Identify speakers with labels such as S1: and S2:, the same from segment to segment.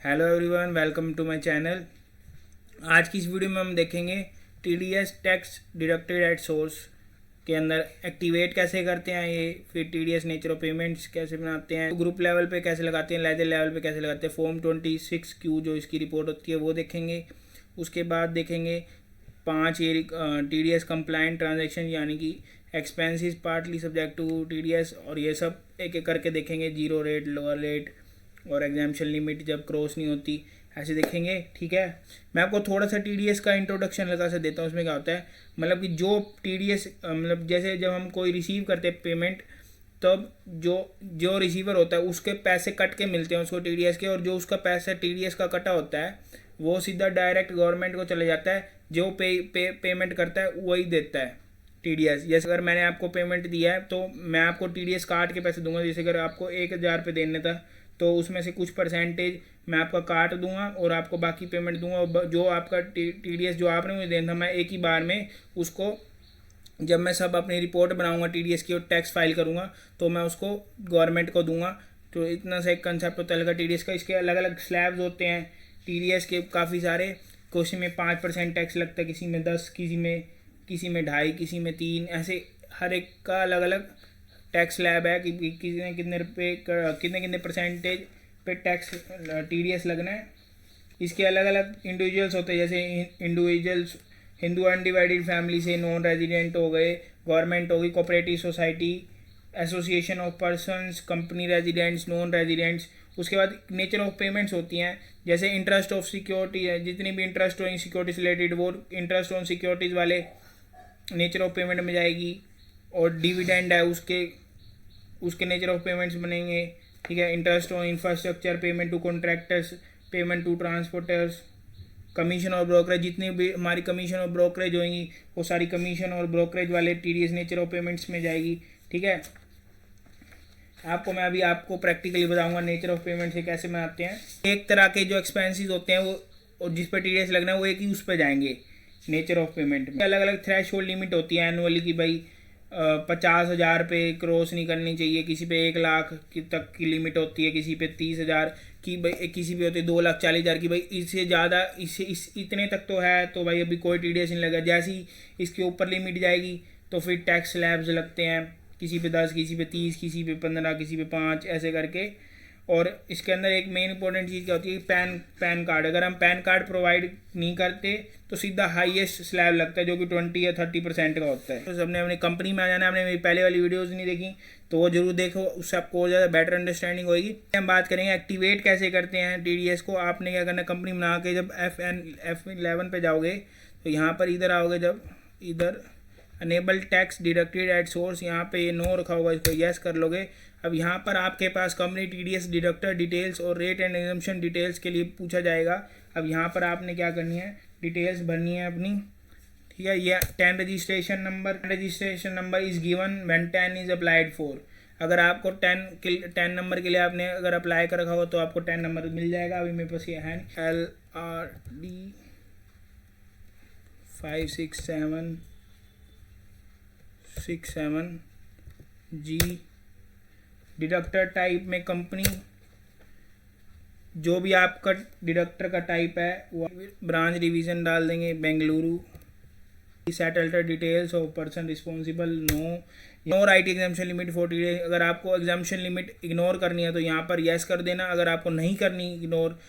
S1: Hello everyone, welcome to my channel. आज की इस वीडियो में हम देखेंगे TDS tax deducted at source के अंदर एक्टिवेट कैसे करते हैं ये, फिर टीडीएस नेचर ऑफ पेमेंट्स कैसे बनाते हैं, ग्रुप लेवल पे कैसे लगाते हैं, लेजर लेवल पे कैसे लगाते हैं, फॉर्म 26Q जो इसकी रिपोर्ट होती है वो देखेंगे। उसके बाद देखेंगे 5 ये टीडीएस कंप्लाइंट ट्रांजेक्शन यानी कि expenses partly subject to TDS, और ये सब एक एक करके देखेंगे। जीरो रेट, लोअर रेट और एग्जाम्पशन लिमिट जब क्रॉस नहीं होती, ऐसे देखेंगे। ठीक है, मैं आपको थोड़ा सा टीडीएस का इंट्रोडक्शन लगा से देता हूँ। उसमें क्या होता है, मतलब कि जो टीडीएस मतलब जैसे जब हम कोई रिसीव करते हैं पेमेंट, तब जो जो रिसीवर होता है उसके पैसे कट के मिलते हैं उसको टीडीएस के, और जो उसका पैसा टीडीएस का कटा होता है वो सीधा डायरेक्ट गवर्नमेंट को चले जाता है। जो पेमेंट करता है वही देता है टीडीएस। जैसे अगर मैंने आपको पेमेंट दिया है तो मैं आपको टीडीएस काट के पैसे दूंगा। जैसे अगर आपको 1000 रुपये देने था तो उसमें से कुछ परसेंटेज मैं आपका काट दूंगा और आपको बाकी पेमेंट दूंगा। और जो आपका टीडीएस जो आपने मुझे देना था, मैं एक ही बार में उसको, जब मैं सब अपनी रिपोर्ट बनाऊंगा टीडीएस की और टैक्स फाइल करूंगा तो मैं उसको गवर्नमेंट को दूंगा। तो इतना सा एक कंसेप्ट होता है टीडीएस का। इसके अलग अलग स्लैब्स होते हैं टीडीएस के काफ़ी सारे। किसी में 5% टैक्स लगता है, किसी में 10, किसी में 2.5, किसी में 3, ऐसे हर एक का अलग अलग टैक्स स्लैब है कि किसी ने कितने रुपये कितने कितने परसेंटेज पे टैक्स टीडीएस लगना है। इसके अलग अलग इंडिविजुअल्स होते हैं, जैसे इंडिविजुअल्स हिंदू अनडिवाइडेड फैमिली से नॉन रेजिडेंट हो गए, गवर्नमेंट हो गई, cooperative society, association of persons, company residents, non residents. उसके बाद नेचर ऑफ पेमेंट्स होती हैं, जैसे इंटरेस्ट ऑफ सिक्योरिटी है, जितनी भी इंटरेस्ट ऑन सिक्योरिटी से रिलेटेड वो इंटरेस्ट ऑन सिक्योरिटीज़ वाले नेचर ऑफ पेमेंट में जाएगी। और डिविडेंड है, उसके उसके नेचर ऑफ पेमेंट्स बनेंगे। ठीक है, interest on infrastructure, payment to contractors, payment to transporters, commission और ब्रोकरेज। जितनी भी हमारी कमीशन और ब्रोकरेज होंगी वो सारी कमीशन और ब्रोकरेज वाले टीडीएस नेचर ऑफ पेमेंट्स में जाएगी। ठीक है, मैं आपको प्रैक्टिकली बताऊंगा नेचर ऑफ पेमेंट से कैसे बनाते हैं। एक तरह के जो एक्सपेंसेस होते हैं वो, और जिस पर टीडीएस लगना है वो एक ही उस पर जाएंगे नेचर ऑफ पेमेंट में। अलग अलग थ्रेश होल्ड लिमिट होती है एनुअली की, भाई 50,000 पे क्रॉस नहीं करनी चाहिए, किसी पे 1 लाख तक की लिमिट होती है, किसी पे 30,000 की, भाई किसी भी होती है 2,40,000 की। भाई इससे ज़्यादा इतने तक तो है तो भाई अभी कोई टीडीएस नहीं लगा। जैसे ही इसके ऊपर लिमिट जाएगी तो फिर टैक्स स्लैब्स लगते हैं, किसी पे 10, किसी पे 30, किसी पे 15, किसी पे 5, ऐसे करके। और इसके अंदर एक मेन इंपॉर्टेंट चीज़ क्या होती है, पैन कार्ड। अगर हम पैन कार्ड प्रोवाइड नहीं करते तो सीधा हाईएस्ट स्लैब लगता है जो कि 20 या 30% का होता है। तो सबने अपनी कंपनी में आ जाना। आपने मेरी पहले वाली वीडियोज़ नहीं देखी तो वो जरूर देखो, उससे आपको ज़्यादा बेटर अंडरस्टैंडिंग होगी। हम बात करेंगे एक्टिवेट कैसे करते हैं टीडीएस को। आपने क्या करना, कंपनी बना के जब F11 पे जाओगे तो यहाँ पर इधर आओगे, जब इधर enable tax deducted at source, यहाँ पे ये नो रखा होगा, इसको यस कर लोगे। अब यहाँ पर आपके पास कंपनी टीडीएस डिडक्टर डिटेल्स और रेट एंड एग्जम्पशन डिटेल्स के लिए पूछा जाएगा। अब यहाँ पर आपने क्या करनी है, डिटेल्स भरनी है अपनी। ठीक है, ये 10 registration number is given when 10 is applied for. अगर आपको 10 नंबर के लिए आपने अगर अप्लाई कर रखा हो तो आपको 10 नंबर मिल जाएगा। अभी मेरे पास ये है LRD 56767G। डिडक्टर टाइप में कंपनी, जो भी आपका डिडक्टर का टाइप है वो ब्रांच डिवीज़न डाल देंगे, बेंगलुरु। सेटल्टर details of person responsible, no right exemption limit 40 days. अगर आपको एग्जाम्पशन लिमिट इग्नोर करनी है तो यहाँ पर यस कर देना। अगर आपको नहीं करनी इग्नोर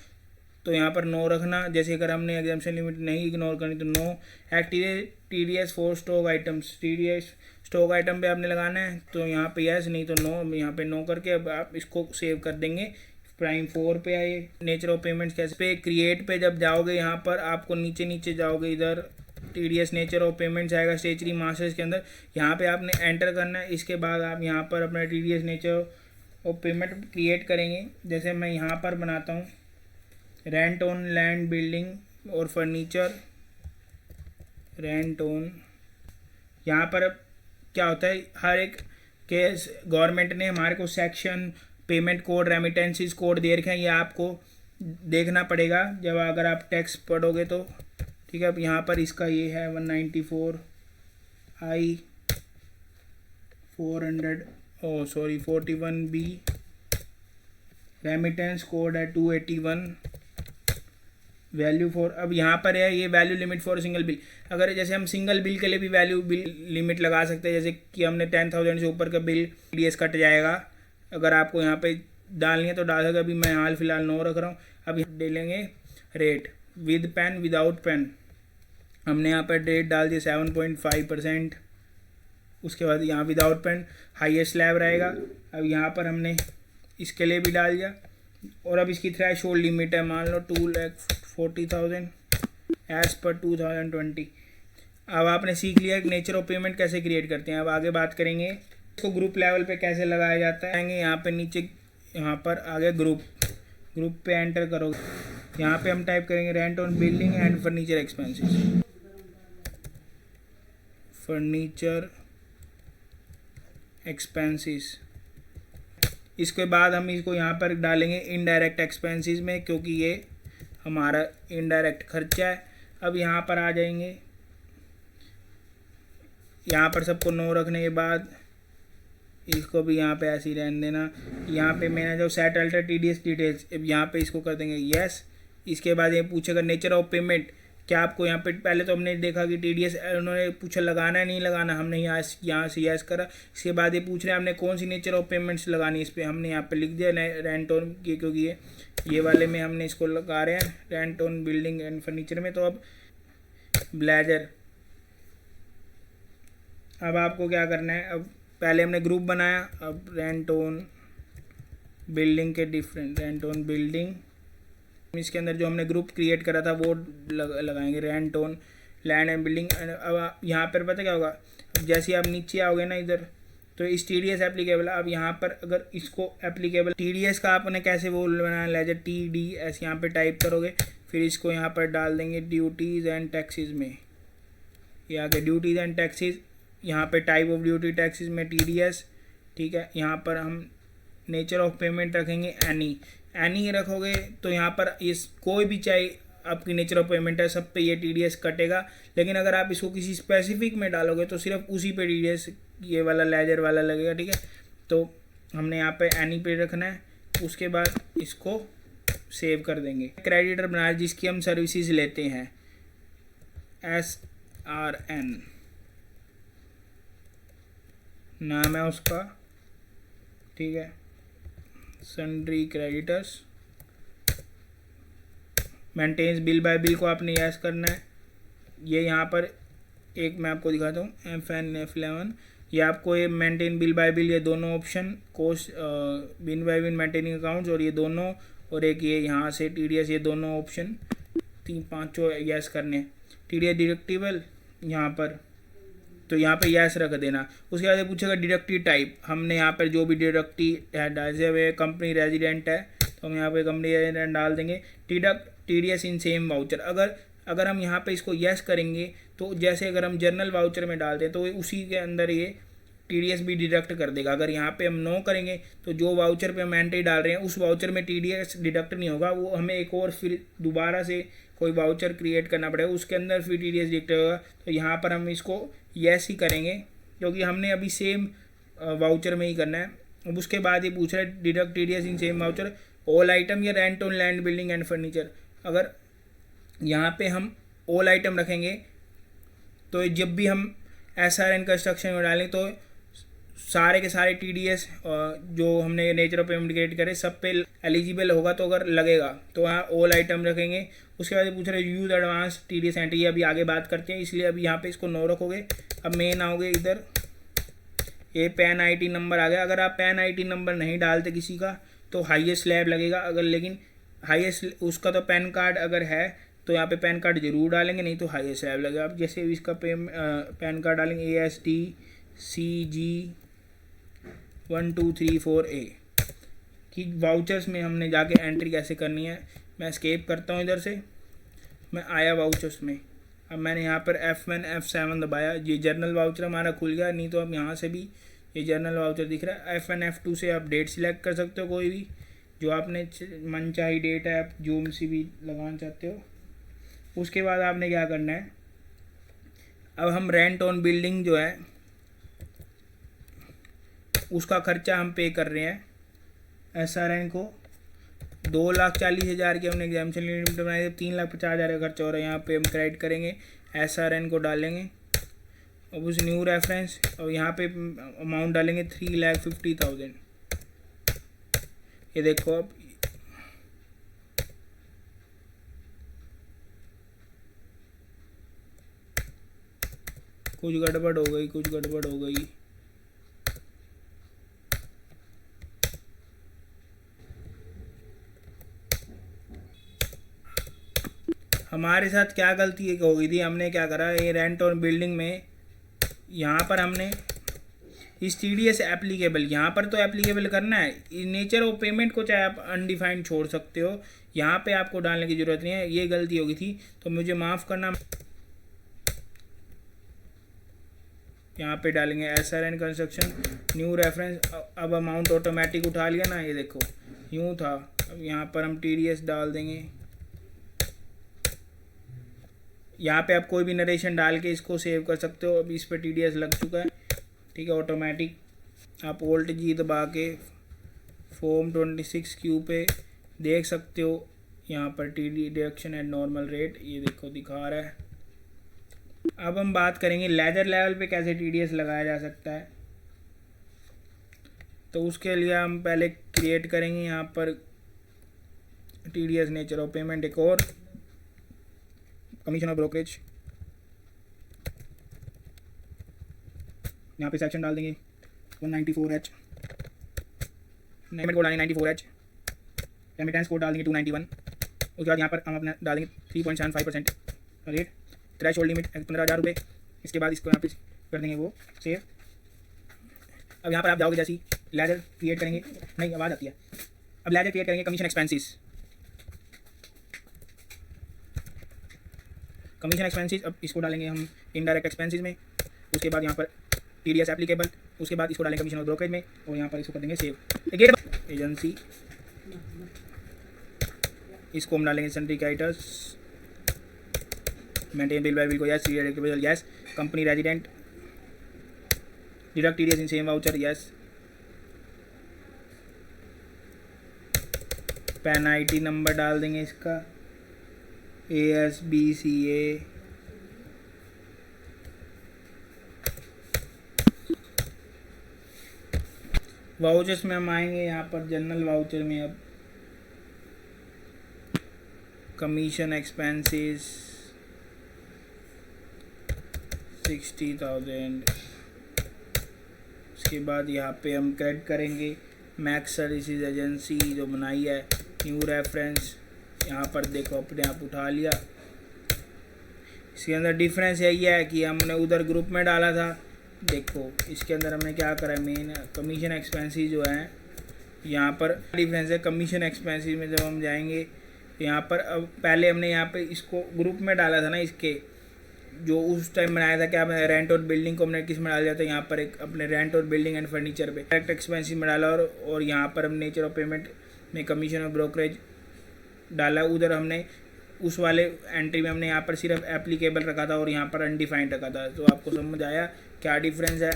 S1: तो यहाँ पर नो रखना। जैसे अगर हमने एग्जाम्पशन लिमिट नहीं इग्नोर करनी तो no. Activate TDS for stock items, TDS stock item पे आपने लगाना है तो यहाँ पे यस, नहीं तो नो। यहाँ पे नो करके अब आप इसको सेव कर देंगे। प्राइम 4 पे आए, नेचर ऑफ पेमेंट्स कैसे पे, क्रिएट पे जब जाओगे यहाँ पर आपको नीचे नीचे जाओगे, इधर टीडीएस नेचर ऑफ पेमेंट्स आएगा स्टेचरी मास्टर्स के अंदर। यहाँ पे आपने एंटर करना है। इसके बाद आप यहाँ पर अपना TDS nature of payment create करेंगे। जैसे मैं यहाँ पर बनाता हूँ, रेंट ऑन लैंड, बिल्डिंग और फर्नीचर, रेंट ऑन। यहाँ पर क्या होता है, हर एक केस गवर्नमेंट ने हमारे को section, payment code, remittances code दे रखे हैं, ये आपको देखना पड़ेगा जब अगर आप टैक्स पढ़ोगे तो। ठीक है, अब यहाँ पर इसका ये है 194I 41B, रेमिटेंस कोड है 281 वैल्यू फॉर, अब यहाँ पर है ये value limit for single bill. अगर जैसे हम सिंगल बिल के लिए भी वैल्यू बिल लिमिट लगा सकते हैं, जैसे कि हमने 10,000 से ऊपर का बिल TDS कट जाएगा। अगर आपको यहाँ पे डालनी है तो डाल सकते। अभी मैं हाल फिलहाल 9 रख रहा हूँ। अब यहाँ डालेंगे rate with PAN without PAN. हमने यहाँ पर रेट डाल दिया 7.5%। उसके बाद यहाँ विदाउट पेन हाईएस्ट स्लैब रहेगा। अब यहाँ पर हमने इसके लिए भी डाल दिया। और अब इसकी थ्रेशोल्ड लिमिट है मान लो 2,40,000 एज पर 2020। अब आपने सीख लिया कि नेचर ऑफ पेमेंट कैसे क्रिएट करते हैं। अब आगे बात करेंगे इसको ग्रुप लेवल पे कैसे लगाया जाता है। आएंगे यहाँ पे नीचे, यहाँ पर आगे ग्रुप पे एंटर करोगे। यहाँ पे हम टाइप करेंगे rent on building and furniture expenses. Furniture expenses. इसके बाद हम इसको यहाँ पर डालेंगे इनडायरेक्ट एक्सपेंसेस में, क्योंकि ये हमारा इनडायरेक्ट खर्चा है। अब यहाँ पर आ जाएंगे, यहाँ पर सबको 9 रखने के बाद इसको भी यहाँ पे ऐसे ही रहने देना। यहाँ पे मैंने जो सेट अल्टर TDS डिटेल्स, यहाँ पे इसको कर देंगे यस। इसके बाद ये पूछेगा नेचर ऑफ पेमेंट, क्या आपको यहाँ पे, पहले तो हमने देखा कि TDS उन्होंने पूछा लगाना है नहीं लगाना, हमने यहाँ से यस करा। इसके बाद ये पूछ रहे हैं हमने कौन सी नेचर ऑफ पेमेंट्स लगानी, इस पर हमने यहाँ पे लिख दिया रेंट ऑन की, क्योंकि ये वाले में हमने इसको लगा रहे हैं rent on building and furniture में। तो अब ब्लेजर, अब आपको क्या करना है, अब पहले हमने ग्रुप बनाया, अब रेंट ऑन बिल्डिंग के डिफरेंट रेंट ऑन बिल्डिंग, इसके अंदर जो हमने ग्रुप क्रिएट करा था वो लगाएंगे rent on land and building. अब यहाँ पर पता क्या होगा, जैसे आप नीचे आओगे ना इधर, तो इस TDS एप्लीकेबल। अब यहाँ पर अगर इसको एप्लीकेबल TDS का आपने कैसे वो बनाना, लेजर TDS यहाँ पे टाइप करोगे, फिर इसको यहाँ पर डाल देंगे ड्यूटीज़ एंड टैक्सेस में। ये आगे ड्यूटीज़ एंड टैक्सेस, यहाँ पे टाइप ऑफ ड्यूटी टैक्सेस में TDS, ठीक है। यहाँ पर हम नेचर ऑफ पेमेंट रखेंगे एनी रखोगे तो यहाँ पर इस कोई भी चाहे आपकी नेचर ऑफ पेमेंट है सब पे ये TDS कटेगा। लेकिन अगर आप इसको किसी स्पेसिफिक में डालोगे तो सिर्फ उसी पे TDS ये वाला लेजर वाला लगेगा, ठीक है। तो हमने यहाँ पे एनी पे रखना है। उसके बाद इसको सेव कर देंगे। क्रेडिटर बनाया जिसकी हम सर्विसेज लेते हैं, SRN नाम है उसका, ठीक है। Sundry creditors maintains bill by bill को आपने यस करना है। ये यहाँ पर एक मैं आपको दिखाता हूँ FN F11, ये आपको ये मेंटेन बिल बाय बिल, ये दोनों ऑप्शन कोस्ट बिन बाय बिन मेंटेनिंग अकाउंट्स और ये दोनों, और एक ये यहाँ से TDS, ये दोनों ऑप्शन 3-5 यस करने हैं। TDS डिडक्टिबल यहाँ पर, तो यहाँ पे यस रख देना। उसके बाद पूछेगा डिडक्टिव टाइप, हमने यहाँ पर जो भी डिडक्टिव है जैसे वे कंपनी रेजिडेंट है तो हम यहाँ पे कंपनी रेजिडेंट डाल देंगे। TDS इन सेम वाउचर, अगर हम यहाँ पे इसको यस करेंगे तो जैसे अगर हम जर्नल वाउचर में डाल दें तो उसी के अंदर ये TDS भी डिडक्ट कर देगा। अगर यहाँ पे हम नो करेंगे तो जो वाउचर पे हम एंट्री डाल रहे हैं उस वाउचर में TDS डिडक्ट नहीं होगा, वो हमें एक और फिर दोबारा से कोई वाउचर क्रिएट करना पड़ेगा, उसके अंदर फिर TDS डिडक्ट होगा। तो यहाँ पर हम इसको यस ही करेंगे क्योंकि हमने अभी सेम वाउचर में ही करना है। अब उसके बाद ये पूछ रहा है deduct TDS in same voucher all item या rent on land building and furniture. अगर यहाँ पे हम ऑल आइटम रखेंगे तो जब भी हम SRN कंस्ट्रक्शन में डालें तो सारे के सारे TDS जो हमने नेचर ऑफ पेमेंट क्रिएट करे सब पे एलिजिबल होगा, तो अगर लगेगा तो वहाँ ऑल आइटम रखेंगे। उसके बाद पूछ रहे यूज़ एडवांस TDS एंट्री, ये अभी आगे बात करते हैं इसलिए अभी यहाँ पे इसको 9 रखोगे। अब मेन आओगे इधर, ये पैन IT नंबर आ गया। अगर आप पैन IT नंबर नहीं डालते किसी का तो हाईएस्ट स्लैब लगेगा, अगर लेकिन हाईएस्ट उसका तो पैन कार्ड अगर है तो यहाँ पे पैन कार्ड जरूर डालेंगे, नहीं तो हाईएस्ट स्लैब लगेगा। आप जैसे इसका पैन कार्ड डालेंगे ASTCG 1234A कि वाउचर्स में हमने जाके एंट्री कैसे करनी है। मैं एस्केप करता हूँ इधर से, मैं आया वाउचर्स में। अब मैंने यहाँ पर F1 F7 दबाया, ये जर्नल वाउचर हमारा खुल गया। नहीं तो अब यहाँ से भी ये जर्नल वाउचर दिख रहा है। F1 F2 से आप डेट सिलेक्ट कर सकते हो, कोई भी जो आपने मनचाही डेट है आप जो सी भी लगाना चाहते हो। उसके बाद आपने क्या करना है, अब हम रेंट ऑन बिल्डिंग जो है उसका खर्चा हम पे कर रहे हैं SRN को। 2,40,000 की हमने एग्जामिशन लिमिट बनाई है, 3,50,000 का खर्चा हो रहा है। यहाँ पे हम क्रेडिट करेंगे, SRN को डालेंगे, अब उस न्यू रेफरेंस, और यहाँ पे अमाउंट डालेंगे 3,50,000। ये देखो अब कुछ गड़बड़ हो गई, कुछ गड़बड़ हो गई। हमारे साथ क्या गलती हो गई थी, हमने क्या करा, ये रेंट और बिल्डिंग में यहाँ पर हमने इस TDS एप्लीकेबल, यहाँ पर तो एप्लीकेबल करना है। नेचर ऑफ पेमेंट को चाहे आप अनडिफाइंड छोड़ सकते हो, यहाँ पे आपको डालने की ज़रूरत नहीं है। ये गलती हो गई थी तो मुझे माफ़ करना। यहाँ पे डालेंगे SRN कंस्ट्रक्शन, न्यू रेफरेंस। अब अमाउंट ऑटोमेटिक उठा लिया ना, ये देखो यूँ था। अब यहाँ पर हम TDS डाल देंगे। यहाँ पे आप कोई भी नरेशन डाल के इसको सेव कर सकते हो। अब इस पर TDS लग चुका है, ठीक है, ऑटोमेटिक। आप Alt G दबा के फॉर्म 26Q पे देख सकते हो, यहाँ पर TD deduction at normal rate, ये देखो दिखा रहा है। अब हम बात करेंगे लेजर लेवल पे कैसे TDS लगाया जा सकता है। तो उसके लिए हम पहले क्रिएट करेंगे यहाँ पर TDS नेचर ऑफ पेमेंट, एक और कमीशन और ब्रोकरेज, यहाँ पे सेक्शन डाल देंगे 194H, पेमेंट कोड डालेंगे 94H, रेमिटेंस कोड डाल देंगे 291। उसके बाद यहाँ पर हम अपना डालेंगे 3.75% का रेट, थ्रेश होल्ड लिमिट 15,000 रुपये। इसके बाद इसको यहाँ पे कर देंगे वो सेव। अब यहाँ पर आप जाओगे, जैसे लेजर क्रिएट करेंगे, नहीं आवाज़ आती है, अब लेजर क्रिएट करेंगे कमीशन एक्सपेंसेस, अब इसको डालेंगे हम इनडायरेक्ट एक्सपेंसेस में। उसके बाद यहाँ पर TDS एप्लीकेबल, उसके बाद इसको डालेंगे कमीशन और ब्रोकरेज में, और यहाँ पर इसको कर देंगे सेव। एजेंसी, इसको हम डालेंगे sundry creditors, maintain bill by bill को yes, deductible yes, company resident, deduct TDS in same voucher yes, PAN IT number डाल देंगे इसका ASBCA, वाउचर्स में हम आएंगे यहाँ पर जनरल वाउचर में। अब कमीशन एक्सपेंसेस 60,000। उसके बाद यहाँ पे हम क्रेडिट करेंगे मैक्स सर्विसेज एजेंसी जो बनाई है, न्यू रेफरेंस, यहाँ पर देखो अपने आप उठा लिया। इसके अंदर डिफरेंस यही है कि हमने उधर ग्रुप में डाला था, देखो इसके अंदर हमने क्या करा है, मेन कमीशन एक्सपेंसेस जो है, यहाँ पर डिफरेंस है। कमीशन एक्सपेंसेस में जब हम जाएंगे यहाँ पर, अब पहले हमने यहाँ पे इसको ग्रुप में डाला था ना, इसके जो उस टाइम बनाया था, क्या रेंट और बिल्डिंग को हमने किस में डाल दिया था, यहाँ पर एक अपने रेंट और बिल्डिंग एंड फर्नीचर पे डायरेक्ट एक्सपेंसेस में डाला, और यहाँ पर हम नेचर ऑफ पेमेंट में कमीशन और ब्रोकरेज डाला। उधर हमने उस वाले एंट्री में हमने यहाँ पर सिर्फ एप्लीकेबल रखा था और यहाँ पर अनडिफाइंड रखा था। तो आपको समझ आया क्या डिफरेंस है,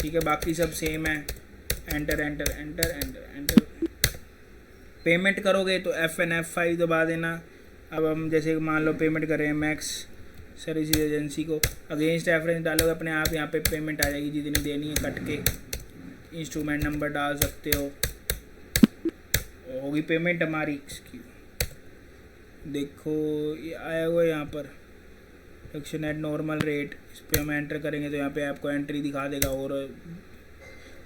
S1: ठीक है, बाकी सब सेम है। Enter enter enter enter enter, payment करोगे तो FN F5 दबा देना। अब हम जैसे मान लो पेमेंट कर रहे हैं मैक्स सर्विसेज एजेंसी को, अगेंस्ट रेफरेंस डालोगे अपने आप यहाँ पे पेमेंट आ जाएगी, जितनी देनी है कट के। इंस्ट्रूमेंट नंबर डाल सकते हो, होगी पेमेंट हमारी। देखो ये आया हुआ है यहाँ पर एक्शन एट नॉर्मल रेट, इस पर हम एंटर करेंगे तो यहाँ पे आपको एंट्री दिखा देगा, और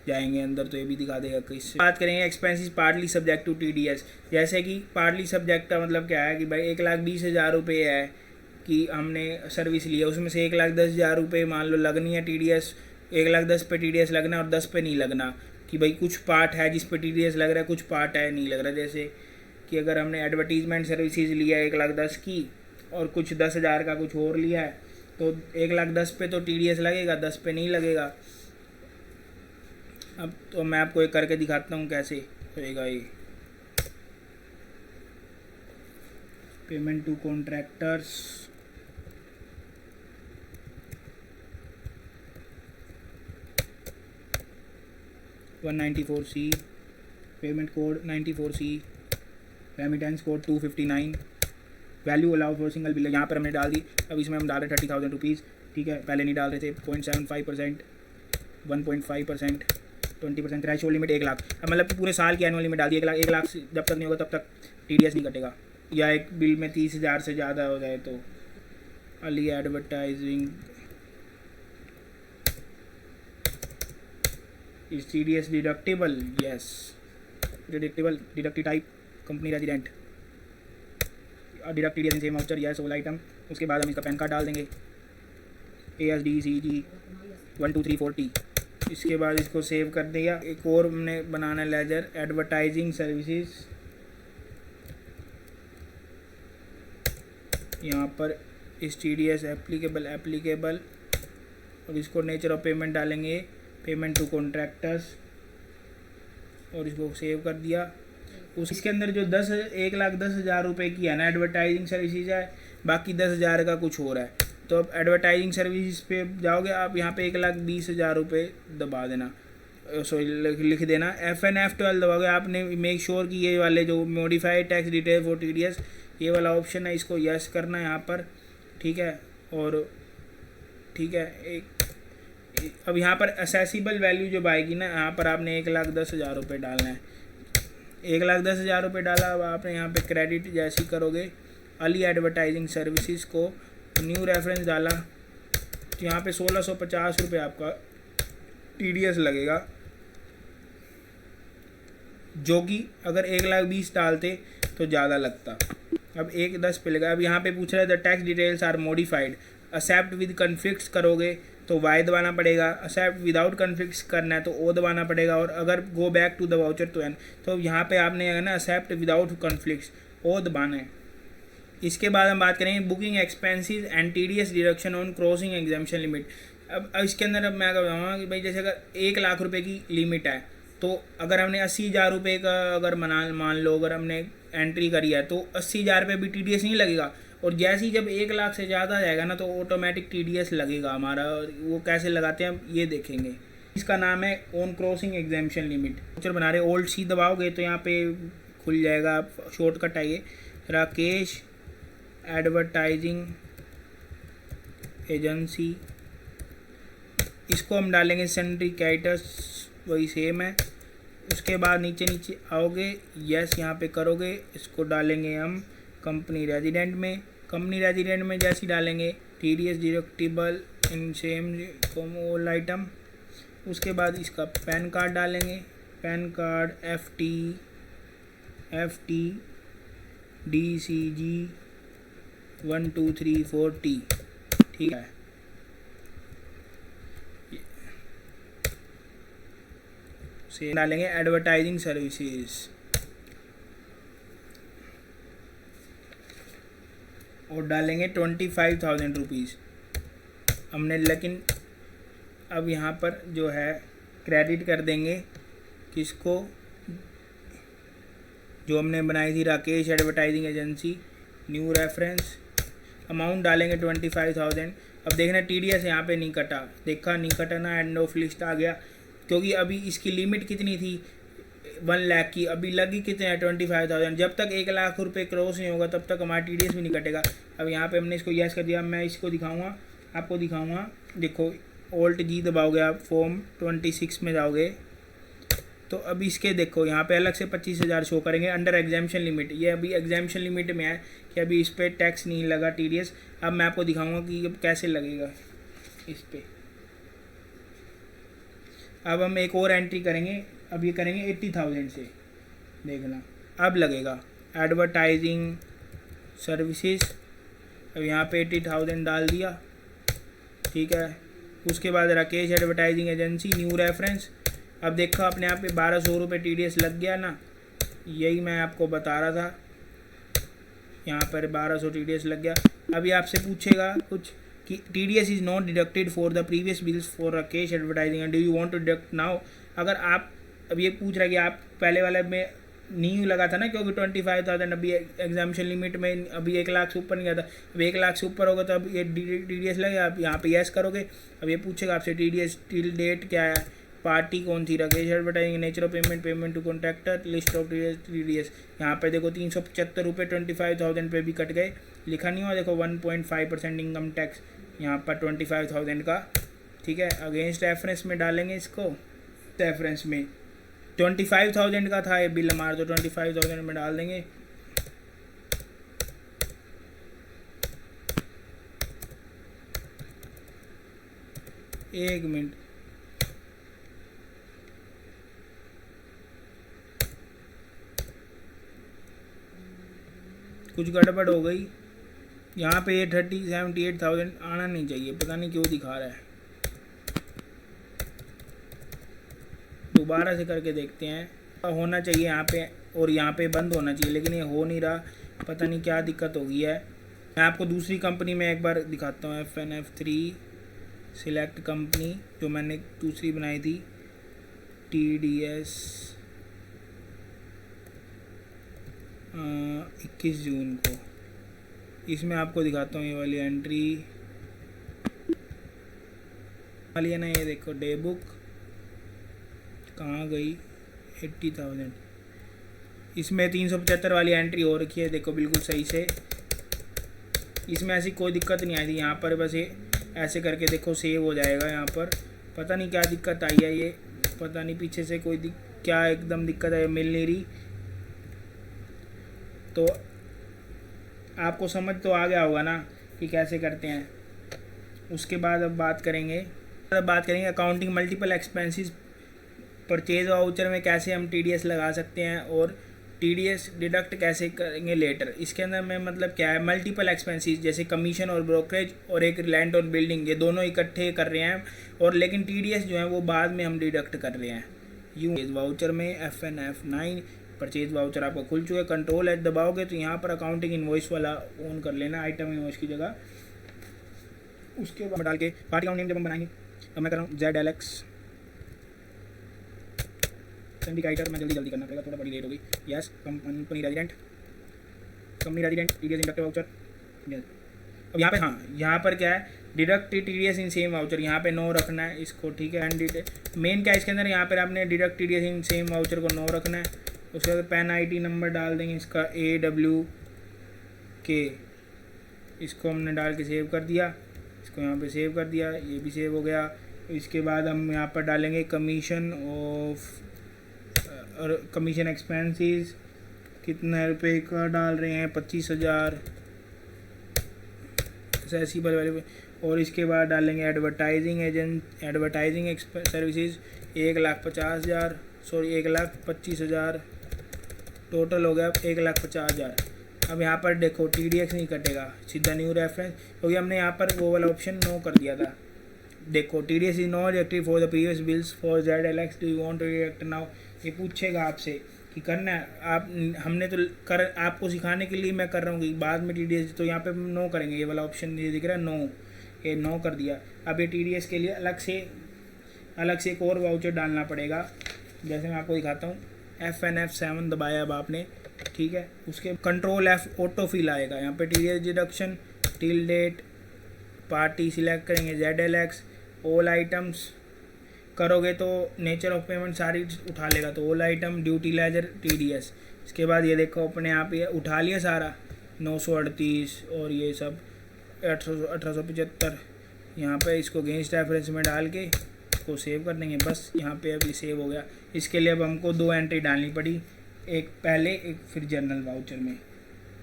S1: जाएंगे अंदर तो ये भी दिखा देगा। किससे बात करेंगे, expenses partly subject to TDS। जैसे कि पार्टली सब्जेक्ट का मतलब क्या है कि भाई 1,20,000 रुपये है कि हमने सर्विस लिया, उसमें से 1,10,000 रुपये मान लो लगनी है TDS, 1,10,000 पे TDS लगना और 10 पे नहीं लगना, कि भाई कुछ पार्ट है जिस पे TDS लग रहा है, कुछ पार्ट है नहीं लग रहा। जैसे कि अगर हमने एडवर्टीजमेंट सर्विसेज लिया 1,10,000 की और कुछ 10,000 का कुछ और लिया है, तो 1,10,000 पे तो TDS लगेगा, 10 पे नहीं लगेगा। अब तो मैं आपको एक करके दिखाता हूँ कैसे होएगा ये। Payment to contractors, (194C), payment code 94C, remittance code 259, value allow for single bill यहाँ पर हमने डाल दी। अब इसमें हम डाल रहे 30,000 रुपीज़, ठीक है, पहले नहीं डाल रहे थे। 0.75%, 1.5%, 20%, थ्रेशोल्ड लिमिट 1 लाख। अब मतलब पूरे साल की एनुअल लिमिट डाल दी 1 लाख। 1 लाख से जब तक नहीं होगा तब तक TDS नहीं कटेगा, या एक बिल में 30,000 से ज़्यादा हो जाए तो। Ali advertising is TDS deductible, yes deductible. Deductive type company resident, deduct TDS in same voucher, yes all item. उसके बाद हम इसका पैन कार्ड डाल देंगे, ASDCG 12340। इसके बाद इसको सेव कर दिया। एक और हमने बनाना लेजर एडवर्टाइजिंग सर्विसेज, यहाँ पर इस TDS एप्लीकेबल और इसको नेचर ऑफ पेमेंट डालेंगे, पेमेंट टू कॉन्ट्रैक्टर्स, और इसको सेव कर दिया। उसके अंदर जो 1,10,000 रुपये की है ना एडवर्टाइजिंग सर्विसेज है, बाकी 10,000 का कुछ हो रहा है। तो अब एडवर्टाइजिंग सर्विस पे जाओगे आप, यहाँ पे 1,20,000 रुपये दबा देना, सॉरी लिख देना। FN/F12 दबाओगे आपने, मेक श्योर कि ये वाले जो modified tax detail for TDS ये वाला ऑप्शन है, इसको यस करना है यहाँ पर, ठीक है। और ठीक है, अब यहाँ पर असेसिबल वैल्यू जो आएगी ना, यहाँ पर आपने 1,10,000 रुपये डालना है। 1,10,000 रुपये डाला। अब आपने यहाँ पे क्रेडिट जैसी करोगे अली एडवर्टाइजिंग सर्विसेज को, न्यू रेफरेंस डाला, तो यहाँ पे 1,650 रुपये आपका TDS लगेगा, जो कि अगर 1,20,000 डालते तो ज़्यादा लगता। अब 1,10 पे लगा। अब यहाँ पे पूछ रहा है the tax details are modified, accept with conflicts करोगे तो Y दबाना पड़ेगा, एक्सेप्ट विदाउट कन्फिक्स करना है तो O दबाना पड़ेगा, और अगर go back to the voucher तो N। तो यहाँ पे आपने है ना एक्सेप्ट विदाउट कन्फ्लिक्ट्स O दबाना है। इसके बाद हम बात करेंगे booking expenses and TDS deduction on crossing exemption limit. अब इसके अंदर अब मैं कहूँगा कि भाई जैसे अगर 1 लाख रुपए की लिमिट है, तो अगर हमने 80,000 रुपये का अगर मान लो अगर हमने एंट्री करी है तो 80,000 रुपये भी TDS नहीं लगेगा। और जैसे ही जब 1 लाख से ज़्यादा जाएगा ना तो ऑटोमेटिक TDS लगेगा हमारा। वो कैसे लगाते हैं हम ये देखेंगे। इसका नाम है on crossing exemption limit. Voucher बना रहे, ओल्ड C दबाओगे तो यहाँ पे खुल जाएगा, शॉर्टकट है ये, राकेश एडवर्टाइजिंग एजेंसी। इसको हम डालेंगे सिंडिकेटर्स, वही सेम है। उसके बाद नीचे आओगे, यस यहाँ पे करोगे, इसको डालेंगे हम कंपनी रेजिडेंट में। कंपनी रेजिडेंट में जैसे डालेंगे TDS deductible in same all item. उसके बाद इसका पैन कार्ड डालेंगे, पैन कार्ड FT DCG 12340, ठीक है। से डालेंगे एडवर्टाइजिंग सर्विसेज और डालेंगे 25,000 रुपीज़ हमने। लेकिन अब यहाँ पर जो है क्रेडिट कर देंगे किसको, जो हमने बनाई थी Rakesh advertising agency, new reference, amount डालेंगे 25,000। अब देखना TDS यहाँ पे नहीं कटा, देखा नहीं कटा ना, एंड ऑफ लिस्ट आ गया, क्योंकि अभी इसकी लिमिट कितनी थी 1 लाख की, अभी लगी कितने हैं 25,000। जब तक 1 लाख रुपए क्रॉस नहीं होगा तब तक हमारा TDS भी नहीं कटेगा। अब यहाँ पे हमने इसको यस कर दिया। मैं इसको दिखाऊंगा, आपको दिखाऊंगा। देखो Alt G दबाओगे आप, फॉर्म 26 में जाओगे तो अब इसके देखो यहाँ पे अलग से 25,000 शो करेंगे अंडर एग्जाम्पशन लिमिट। ये अभी एग्जाम्पशन लिमिट में है कि अभी इस पर टैक्स नहीं लगा TDS। अब मैं आपको दिखाऊंगा कि अब कैसे लगेगा इस पर। अब हम एक और एंट्री करेंगे, अब ये करेंगे 80,000 से, देखना अब लगेगा एडवर्टाइजिंग सर्विसेज। अब यहाँ पे 80,000 डाल दिया, ठीक है। उसके बाद Rakesh advertising agency, new reference. अब देखो अपने आप पे 1,200 रुपये TDS लग गया ना, यही मैं आपको बता रहा था, यहाँ पर 1,200 TDS लग गया। अभी आपसे पूछेगा कुछ कि TDS is not deducted for the previous bills for Rakesh advertising and do you want to deduct now. अगर आप अब ये पूछ रहा है कि आप पहले वाले में नहीं लगा था ना, क्योंकि 25,000 अभी एग्जाम्पशन लिमिट में अभी 1 लाख से ऊपर नहीं गया था। अब 1 लाख से ऊपर होगा तो अब ये TDS लगेगा। आप यहाँ पे यस करोगे। अब ये पूछेगा आपसे TDS टिल डेट क्या है, पार्टी कौन सी Rakesh advertising, nature of payment, payment to contractor, list of TDS। यहाँ पे देखो 375 रुपये 25,000 पे भी कट गए, लिखा नहीं हुआ देखो 1.5% इनकम टैक्स यहाँ पर 25,000 का। ठीक है, अगेंस्ट रेफरेंस में डालेंगे इसको, रेफरेंस में 25,000 का था ये बिल हमारा, तो 25,000 में डाल देंगे। एक मिनट, कुछ गड़बड़ हो गई यहाँ पे, ये 78,000 आना नहीं चाहिए, पता नहीं क्यों दिखा रहा है। दोबारा से करके देखते हैं, होना चाहिए यहाँ पे और यहाँ पे बंद होना चाहिए, लेकिन ये हो नहीं रहा, पता नहीं क्या दिक्कत हो गई है। मैं आपको दूसरी कंपनी में एक बार दिखाता हूँ, FNF3 सिलेक्ट कंपनी जो मैंने दूसरी बनाई थी, TDS 21 जून को। इसमें आपको दिखाता हूँ ये वाली एंट्री वाली है ना, ये देखो डे बुक कहाँ गई, 80,000। इसमें 375 वाली एंट्री हो रखी है, देखो बिल्कुल सही से, इसमें ऐसी कोई दिक्कत नहीं आई थी। यहाँ पर बस ये ऐसे करके देखो सेव हो जाएगा यहाँ पर, पता नहीं क्या दिक्कत आई है, ये पता नहीं पीछे से कोई क्या एकदम दिक्कत है, मिल नहीं रही। तो आपको समझ तो आ गया होगा ना कि कैसे करते हैं। उसके बाद अब बात करेंगे accounting multiple expenses, purchase voucher में कैसे हम TDS लगा सकते हैं और TDS डिडक्ट कैसे करेंगे लेटर। इसके अंदर में मतलब क्या है, मल्टीपल एक्सपेंसेस जैसे कमीशन और ब्रोकरेज और एक लैंड और बिल्डिंग, ये दोनों इकट्ठे कर रहे हैं, और लेकिन TDS जो है वो बाद में हम डिडक्ट कर रहे हैं। यूँ वाउचर में FNF9 परचेज वाउचर आपका खुल चुका है, कंट्रोल एच दबाओगे तो यहाँ पर अकाउंटिंग इनवॉइस वाला ऑन कर लेना, आइटम इनवॉइस की जगह। उसके बाद डाल के पार्टी अकाउंट नेम जब हम बनाएंगे, अब मैं कर रहा हूँ ZLX सिंडिकेटर, मैं जल्दी करना पड़ेगा, थोड़ा बड़ी लेट हो गई। Yes, company resident TDS inductive voucher. अब यहाँ पे यहाँ पर क्या है, deduct TDS in same voucher, यहाँ पे नो रखना है इसको। ठीक है, एंड मेन क्या है इसके अंदर, यहाँ पर आपने deduct TDS in same voucher को नो रखना है। उसके बाद पैन ID नंबर डाल देंगे इसका AWK, इसको हमने डाल के सेव कर दिया, इसको यहाँ पे सेव कर दिया, ये भी सेव हो गया। इसके बाद हम यहाँ पर डालेंगे कमीशन और कमीशन एक्सपेंसेस, कितने रुपए का डाल रहे हैं, 25,000 ऐसी वाले। और इसके बाद डालेंगे एडवर्टाइजिंग सर्विसेज 1,50,000, सॉरी 1,25,000, टोटल हो गया 1,50,000। अब यहाँ पर देखो TDS नहीं कटेगा, सीधा न्यू रेफरेंस, क्योंकि हमने यहाँ पर वो वाला ऑप्शन नो कर दिया था। देखो TDS is not deducted for the previous bills for ZLX, do you want to deduct now. ये पूछेगा आपसे कि करना है आप, हमने तो आपको सिखाने के लिए मैं कर रहा हूँ कि बाद में TDS, तो यहाँ पे नो करेंगे, ये वाला ऑप्शन ये दिख रहा है नो, ये नो कर दिया। अब ये TDS के लिए अलग से एक और वाउचर डालना पड़ेगा, जैसे मैं आपको दिखाता हूँ। FNF7 दबाया अब आपने, ठीक है, उसके कंट्रोल F ऑटो फिल आएगा, यहाँ पे TDS deduction till date, party select करेंगे ZLX, ऑल आइटम्स करोगे तो नेचर ऑफ पेमेंट सारी उठा लेगा, तो all item duty ledger TDS। इसके बाद ये देखो अपने आप ये उठा लिया सारा, 938 और ये सब 1875, यहाँ पे इसको अगेंस्ट रेफरेंस में डाल के इसको सेव कर देंगे, बस यहाँ पे अभी सेव हो गया। इसके लिए अब हमको 2 एंट्री डालनी पड़ी, एक पहले एक फिर जनरल वाउचर में।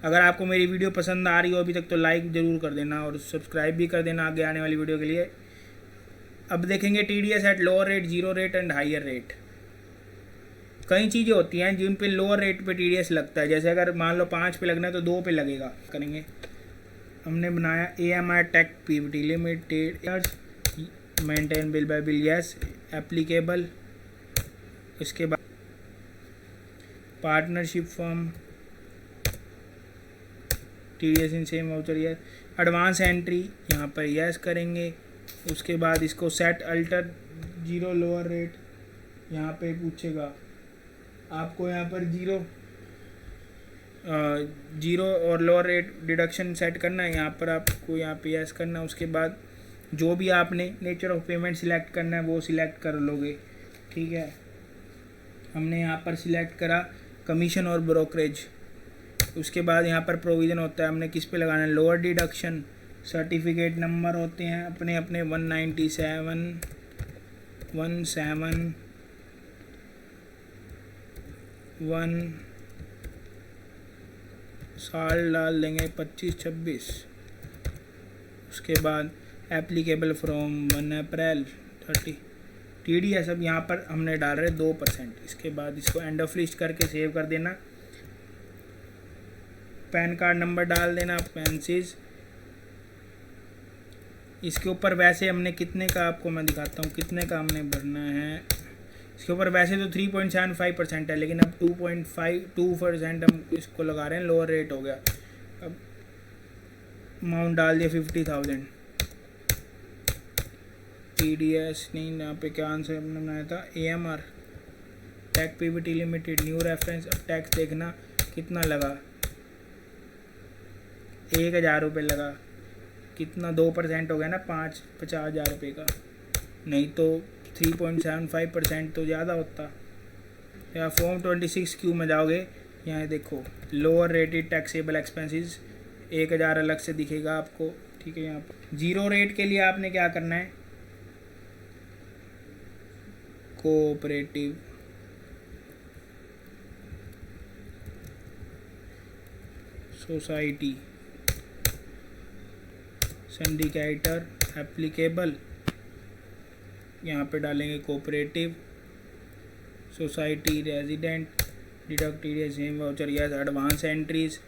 S1: अगर आपको मेरी वीडियो पसंद आ रही हो अभी तक तो लाइक ज़रूर कर देना और सब्सक्राइब भी कर देना आगे आने वाली वीडियो के लिए। अब देखेंगे TDS at lower rate, zero rate and higher rate. कई चीज़ें होती हैं जिन पे लोअर रेट पे TDS लगता है, जैसे अगर मान लो 5 पे लगना है तो 2 पे लगेगा। करेंगे, हमने बनाया AMI tech PVT limited, maintain bill by bill, yes applicable. इसके बाद partnership firm, TDS in same voucher, yes. Advance entry यहाँ पर यस करेंगे। उसके बाद इसको set alter zero lower rate, यहाँ पे पूछेगा आपको, यहाँ पर जीरो और लोअर रेट डिडक्शन सेट करना है, यहाँ पर आपको यहाँ पे यस करना है। उसके बाद जो भी आपने नेचर ऑफ पेमेंट सिलेक्ट करना है वो सिलेक्ट कर लोगे। ठीक है, हमने यहाँ पर सिलेक्ट करा कमीशन और ब्रोकरेज। उसके बाद यहाँ पर प्रोविज़न होता है, हमने किस पे लगाना है, लोअर डिडक्शन। सर्टिफिकेट नंबर होते हैं अपने अपने 197 17 1 साल डाल देंगे 25-26। उसके बाद एप्लीकेबल फ्रॉम 1 अप्रैल 30। TDS अब यहाँ पर हमने डाल रहे 2%। इसके बाद इसको एंड ऑफ लिस्ट करके सेव कर देना। पैन कार्ड नंबर डाल देना, पेंसिस। इसके ऊपर वैसे हमने कितने का, आपको मैं दिखाता हूँ कितने का हमने भरना है। इसके ऊपर वैसे तो 3.75% है, लेकिन अब 2.52% हम इसको लगा रहे हैं, लोअर रेट हो गया। अब अमाउंट डाल दिया 50,000। TDS नहीं, यहाँ पे क्या आंसर हमने बनाया था, AMR टैक PVT लिमिटेड, न्यू रेफरेंस। अब टैक्स देखना कितना लगा, 1,000 रुपये लगा। कितना, 2% हो गया ना, 50,000 रुपये का। नहीं तो 3.75% तो ज़्यादा होता। या फॉर्म 26Q में जाओगे, यहाँ देखो लोअर रेटेड टैक्सेबल एक्सपेंसेस 1,000 अलग से दिखेगा आपको। ठीक है, यहाँ पर जीरो रेट के लिए आपने क्या करना है, कोऑपरेटिव सोसाइटी सिंडिकेटर एप्लीकेबल, यहाँ पे डालेंगे cooperative society resident, deduct TDS same voucher, yes advance entries.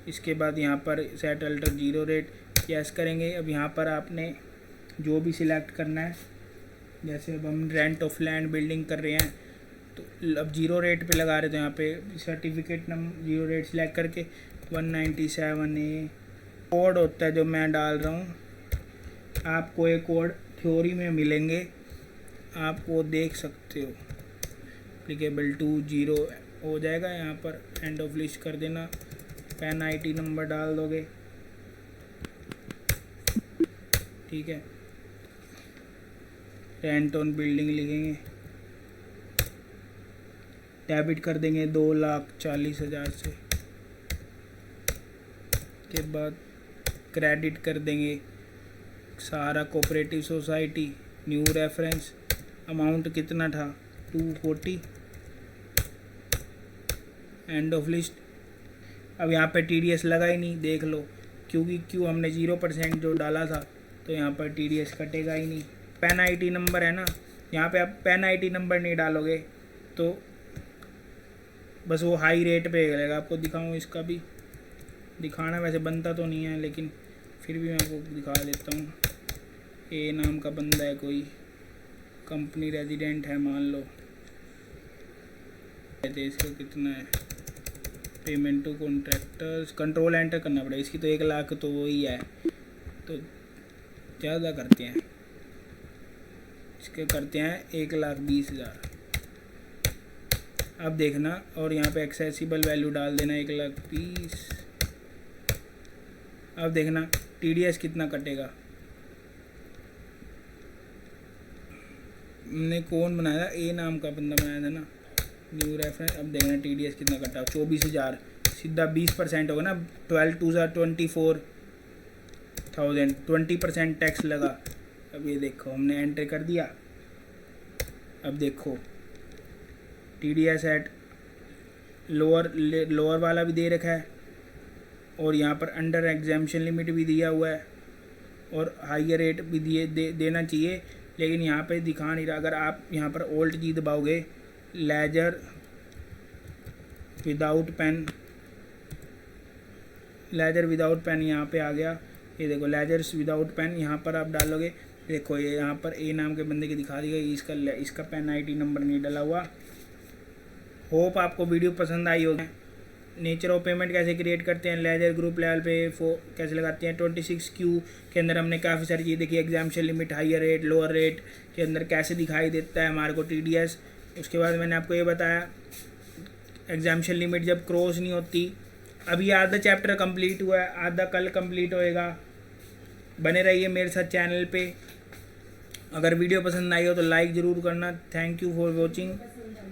S1: इसके बाद यहाँ पर set alter zero rate, yes करेंगे। अब यहाँ पर आपने जो भी सिलेक्ट करना है, जैसे अब हम रेंट ऑफ लैंड बिल्डिंग कर रहे हैं तो अब जीरो रेट पे लगा रहे थे। यहाँ पे certificate number zero rate select करके 197A कोड होता है जो मैं डाल रहा हूँ। आपको ये कोड थ्योरी में मिलेंगे, आप वो देख सकते हो। एप्लीकेबल टू 0 हो जाएगा, यहाँ पर एंड ऑफ लिस्ट कर देना। पैन IT नंबर डाल दोगे, ठीक है। रेंट ऑन बिल्डिंग लिखेंगे, डेबिट कर देंगे 2,40,000 से। के बाद क्रेडिट कर देंगे सारा cooperative society, new reference. Amount कितना था, 240। End of list. अब यहाँ पे TDS लगा ही नहीं, देख लो, क्योंकि हमने 0% जो डाला था, तो यहाँ पर TDS कटेगा ही नहीं। पैन IT नंबर है ना, यहाँ पे आप पैन IT नंबर नहीं डालोगे तो बस वो हाई रेट पे लगेगा। आपको दिखाऊँ, इसका भी दिखाना वैसे बनता तो नहीं है, लेकिन फिर भी मैं आपको दिखा देता हूँ। A नाम का बंदा है, कोई कंपनी रेजिडेंट है मान लो, इसका कितना है, payment to contractors, control enter करना पड़ेगा। इसकी तो 1 लाख तो वही है, तो ज़्यादा करते हैं, इसके करते हैं 1,20,000। अब देखना, और यहाँ पे एक्सेसिबल वैल्यू डाल देना 1,20,000। अब देखना TDS कितना कटेगा। हमने कौन बनाया था, A नाम का बंदा बनाया था ना, न्यू रेफरेंस। अब देखना TDS कितना कटा, 24,000। सीधा 20% होगा ना, 12 2 24,000, 20% टैक्स लगा। अब ये देखो हमने एंटर कर दिया। अब देखो TDS एट लोअर वाला भी दे रखा है, और यहाँ पर अंडर एग्जाम्पशन लिमिट भी दिया हुआ है, और हाइयर रेट भी देना चाहिए, लेकिन यहाँ पे दिखा नहीं रहा। अगर आप यहाँ पर Alt G दबाओगे, लेजर विदाउट पेन यहाँ पे आ गया। ये देखो लेजर्स विदाउट पेन, यहाँ पर आप डालोगे, देखो ये यहाँ पर A नाम के बंदे की दिखा दी गई, इसका पैन IT नंबर नहीं डाला हुआ। होप आपको वीडियो पसंद आई होगी। नेचर ऑफ पेमेंट कैसे क्रिएट करते हैं, लेजर ग्रुप लेवल पे कैसे लगाते हैं, 26Q के अंदर हमने काफ़ी सारी चीज़ देखी। Exemption limit, higher rate, lower rate के अंदर कैसे दिखाई देता है हमारे को TDS। उसके बाद मैंने आपको ये बताया एग्जाम्पशन लिमिट जब क्रॉस नहीं होती। अभी आधा चैप्टर कंप्लीट हुआ है, आधा कल कंप्लीट होएगा। बने रहिए मेरे साथ चैनल पे। अगर वीडियो पसंद आई हो तो लाइक ज़रूर करना। Thank you for watching.